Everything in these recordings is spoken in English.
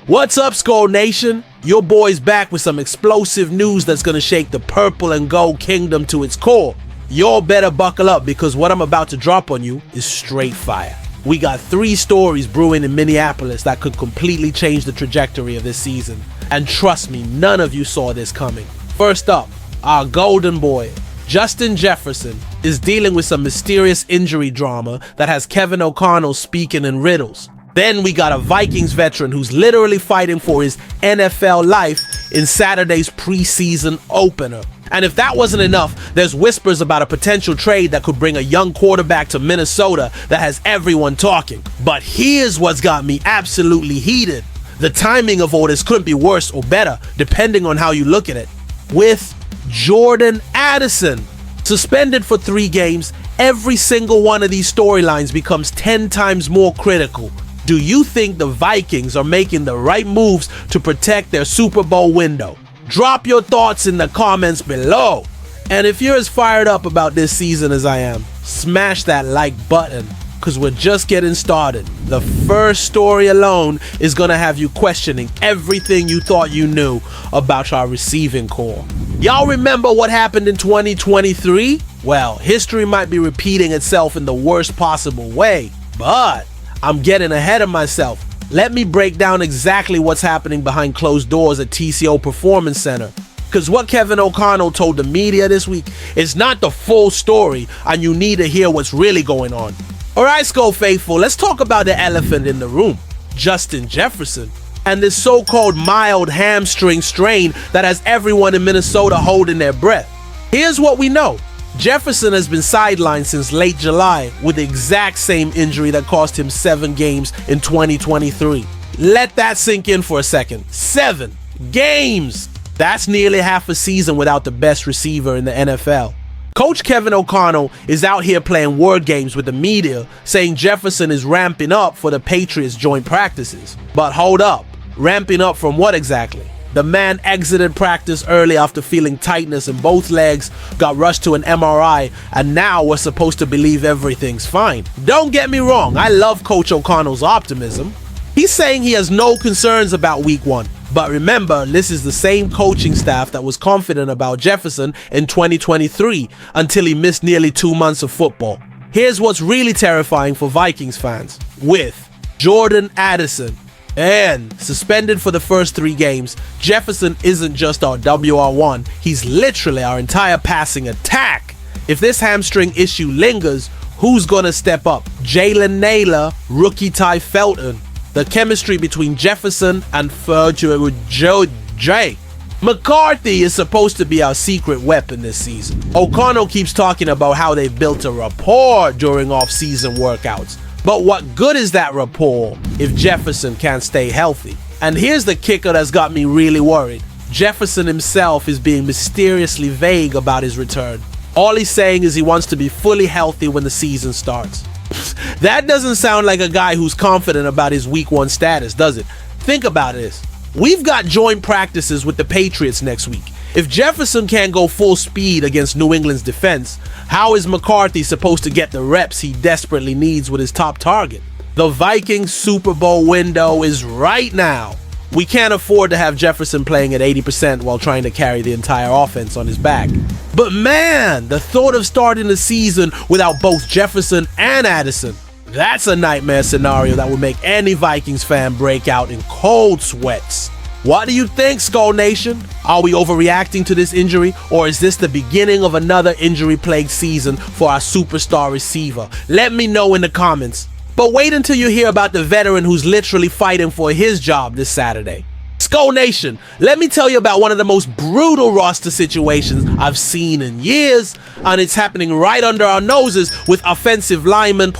What's up, Skull Nation? Your boy's back with some explosive news that's gonna shake the purple and gold kingdom to its core. Y'all better buckle up because what I'm about to drop on you is straight fire. We got 3 stories brewing in Minneapolis that could completely change the trajectory of this season. And trust me, none of you saw this coming. First up, our golden boy, Justin Jefferson, is dealing with some mysterious injury drama that has Kevin O'Connell speaking in riddles. Then we got a Vikings veteran who's literally fighting for his NFL life in Saturday's preseason opener. And if that wasn't enough, there's whispers about a potential trade that could bring a young quarterback to Minnesota that has everyone talking. But here's what's got me absolutely heated. The timing of all this couldn't be worse or better, depending on how you look at it. With Jordan Addison suspended for 3 games, every single one of these storylines becomes 10 times more critical. Do you think the Vikings are making the right moves to protect their Super Bowl window? Drop your thoughts in the comments below. And if you're as fired up about this season as I am, smash that like button, because we're just getting started. The first story alone is going to have you questioning everything you thought you knew about our receiving core. Y'all remember what happened in 2023? Well, history might be repeating itself in the worst possible way, but I'm getting ahead of myself. Let me break down exactly what's happening behind closed doors at TCO Performance Center. Because what Kevin O'Connell told the media this week is not the full story, and you need to hear what's really going on. Alright, Skull Faithful, let's talk about the elephant in the room, Justin Jefferson, and this so-called mild hamstring strain that has everyone in Minnesota holding their breath. Here's what we know. Jefferson has been sidelined since late July with the exact same injury that cost him 7 games in 2023. Let that sink in for a second. 7 games! That's nearly half a season without the best receiver in the NFL. Coach Kevin O'Connell is out here playing word games with the media, saying Jefferson is ramping up for the Patriots joint practices. But hold up, ramping up from what exactly? The man exited practice early after feeling tightness in both legs, got rushed to an MRI, and now we're supposed to believe everything's fine. Don't get me wrong, I love Coach O'Connell's optimism. He's saying he has no concerns about week 1. But remember, this is the same coaching staff that was confident about Jefferson in 2023 until he missed nearly 2 months of football. Here's what's really terrifying for Vikings fans. With Jordan Addison and suspended for the first 3 games, Jefferson isn't just our WR1, he's literally our entire passing attack. If this hamstring issue lingers, who's gonna step up? Jalen Naylor, rookie Ty Felton. The chemistry between Jefferson and J. McCarthy is supposed to be our secret weapon this season. O'Connell keeps talking about how they've built a rapport during off-season workouts. But what good is that rapport if Jefferson can't stay healthy? And here's the kicker that's got me really worried. Jefferson himself is being mysteriously vague about his return. All he's saying is he wants to be fully healthy when the season starts. That doesn't sound like a guy who's confident about his week 1 status, does it? Think about this. We've got joint practices with the Patriots next week. If Jefferson can't go full speed against New England's defense, how is McCarthy supposed to get the reps he desperately needs with his top target? The Vikings Super Bowl window is right now. We can't afford to have Jefferson playing at 80% while trying to carry the entire offense on his back. But man, the thought of starting the season without both Jefferson and Addison, that's a nightmare scenario that would make any Vikings fan break out in cold sweats. What do you think, Skull Nation? Are we overreacting to this injury, or is this the beginning of another injury-plagued season for our superstar receiver? Let me know in the comments. But wait until you hear about the veteran who's literally fighting for his job this Saturday. Skull Nation, let me tell you about one of the most brutal roster situations I've seen in years, and it's happening right under our noses with offensive lineman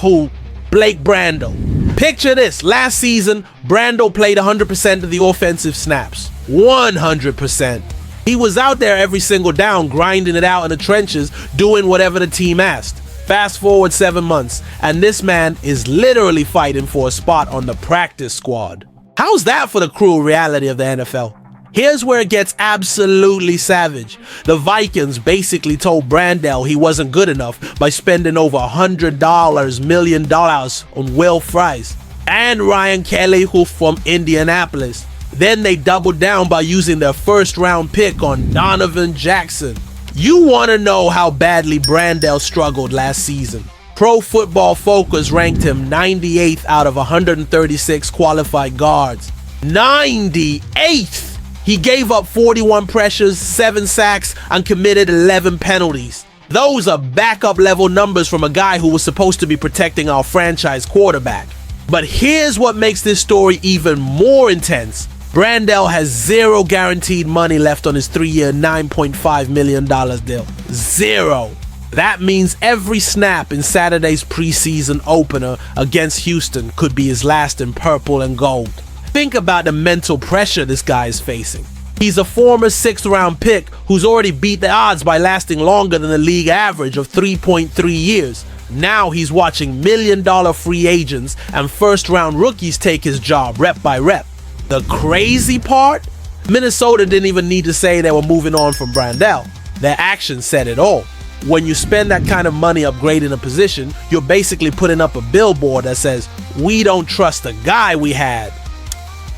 Blake Branden. Picture this, last season, Branden played 100% of the offensive snaps. 100%. He was out there every single down, grinding it out in the trenches, doing whatever the team asked. Fast forward 7 months, and this man is literally fighting for a spot on the practice squad. How's that for the cruel reality of the NFL? Here's where it gets absolutely savage. The Vikings basically told Branden he wasn't good enough by spending over $100 million on Will Fries and Ryan Kelly, who's from Indianapolis. Then they doubled down by using their first-round pick on Donovan Jackson. You want to know how badly Branden struggled last season. Pro Football Focus ranked him 98th out of 136 qualified guards. 98th! He gave up 41 pressures, 7 sacks, and committed 11 penalties. Those are backup level numbers from a guy who was supposed to be protecting our franchise quarterback. But here's what makes this story even more intense. Branden has zero guaranteed money left on his 3-year, $9.5 million deal. Zero. That means every snap in Saturday's preseason opener against Houston could be his last in purple and gold. Think about the mental pressure this guy is facing. He's a former 6th-round pick who's already beat the odds by lasting longer than the league average of 3.3 years. Now he's watching million-dollar free agents and first-round rookies take his job rep by rep. The crazy part? Minnesota didn't even need to say they were moving on from Branden. Their actions said it all. When you spend that kind of money upgrading a position, you're basically putting up a billboard that says, "We don't trust the guy we had."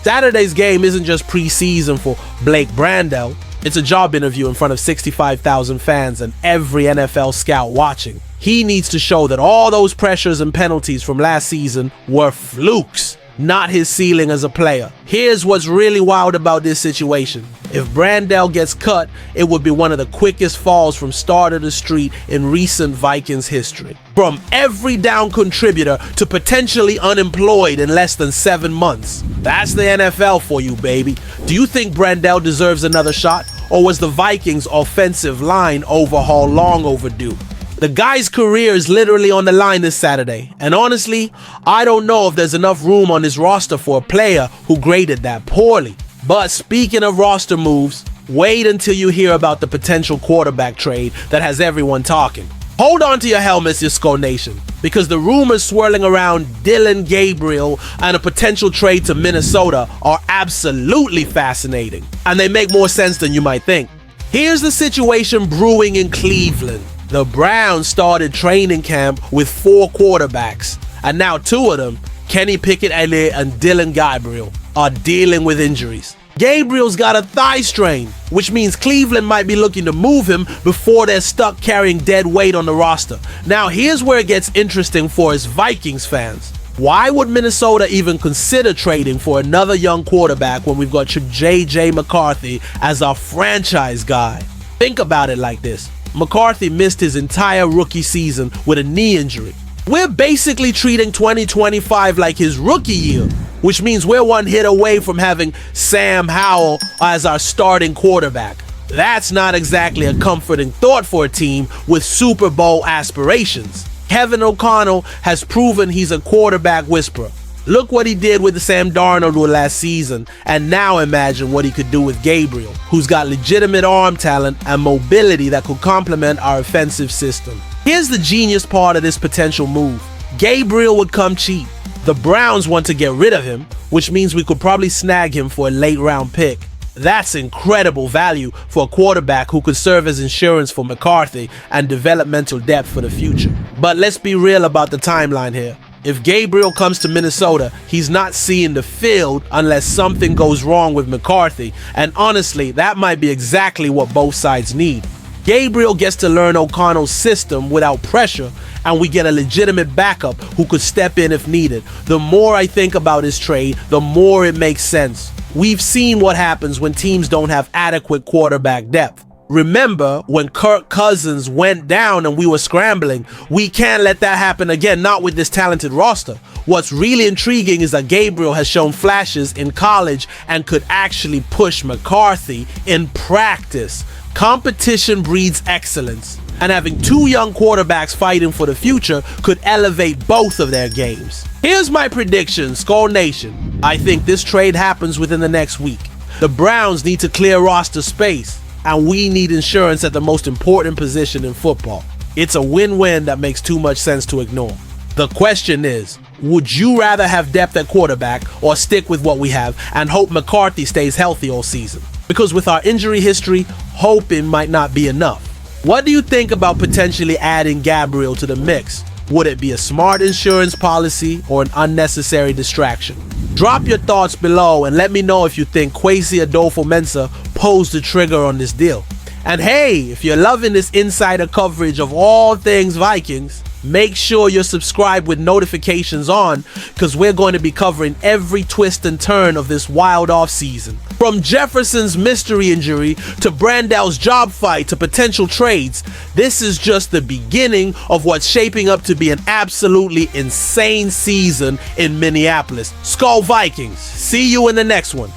Saturday's game isn't just preseason for Blake Branden. It's a job interview in front of 65,000 fans and every NFL scout watching. He needs to show that all those pressures and penalties from last season were flukes, not his ceiling as a player. Here's what's really wild about this situation. If Branden gets cut, it would be one of the quickest falls from starter to street in recent Vikings history. From every down contributor to potentially unemployed in less than 7 months. That's the NFL for you, baby. Do you think Branden deserves another shot, or was the Vikings' offensive line overhaul long overdue? The guy's career is literally on the line this Saturday, and honestly, I don't know if there's enough room on this roster for a player who graded that poorly. But speaking of roster moves, wait until you hear about the potential quarterback trade that has everyone talking. Hold on to your helmets, your Skull Nation, because the rumors swirling around Dillon Gabriel and a potential trade to Minnesota are absolutely fascinating, and they make more sense than you might think. Here's the situation brewing in Cleveland. The Browns started training camp with 4 quarterbacks, and now 2 of them, Kenny Pickett-Elliott and Dillon Gabriel, are dealing with injuries. Gabriel's got a thigh strain, which means Cleveland might be looking to move him before they're stuck carrying dead weight on the roster. Now here's where it gets interesting for us Vikings fans. Why would Minnesota even consider trading for another young quarterback when we've got J.J. McCarthy as our franchise guy? Think about it like this. McCarthy missed his entire rookie season with a knee injury. We're basically treating 2025 like his rookie year, which means we're one hit away from having Sam Howell as our starting quarterback. That's not exactly a comforting thought for a team with Super Bowl aspirations. Kevin O'Connell has proven he's a quarterback whisperer. Look what he did with Sam Darnold last season, and now imagine what he could do with Gabriel, who's got legitimate arm talent and mobility that could complement our offensive system. Here's the genius part of this potential move. Gabriel would come cheap. The Browns want to get rid of him, which means we could probably snag him for a late round pick. That's incredible value for a quarterback who could serve as insurance for McCarthy and developmental depth for the future. But let's be real about the timeline here. If Gabriel comes to Minnesota, he's not seeing the field unless something goes wrong with McCarthy, and honestly, that might be exactly what both sides need. Gabriel gets to learn O'Connell's system without pressure, and we get a legitimate backup who could step in if needed. The more I think about his trade, the more it makes sense. We've seen what happens when teams don't have adequate quarterback depth. Remember when Kirk Cousins went down and we were scrambling? We can't let that happen again, not with this talented roster. What's really intriguing is that Gabriel has shown flashes in college and could actually push McCarthy in practice. Competition breeds excellence, and having 2 young quarterbacks fighting for the future could elevate both of their games. Here's my prediction, Skull Nation. I think this trade happens within the next week. The Browns need to clear roster space, and we need insurance at the most important position in football. It's a win-win that makes too much sense to ignore. The question is, would you rather have depth at quarterback or stick with what we have and hope McCarthy stays healthy all season? Because with our injury history, hoping might not be enough. What do you think about potentially adding Gabriel to the mix? Would it be a smart insurance policy or an unnecessary distraction? Drop your thoughts below and let me know if you think Kwesi Adolfo-Mensah pulled the trigger on this deal. And hey, if you're loving this insider coverage of all things Vikings, make sure you're subscribed with notifications on, because we're going to be covering every twist and turn of this wild off season. From Jefferson's mystery injury to Brandel's job fight to potential trades, this is just the beginning of what's shaping up to be an absolutely insane season in Minneapolis. Skol Vikings. See you in the next one.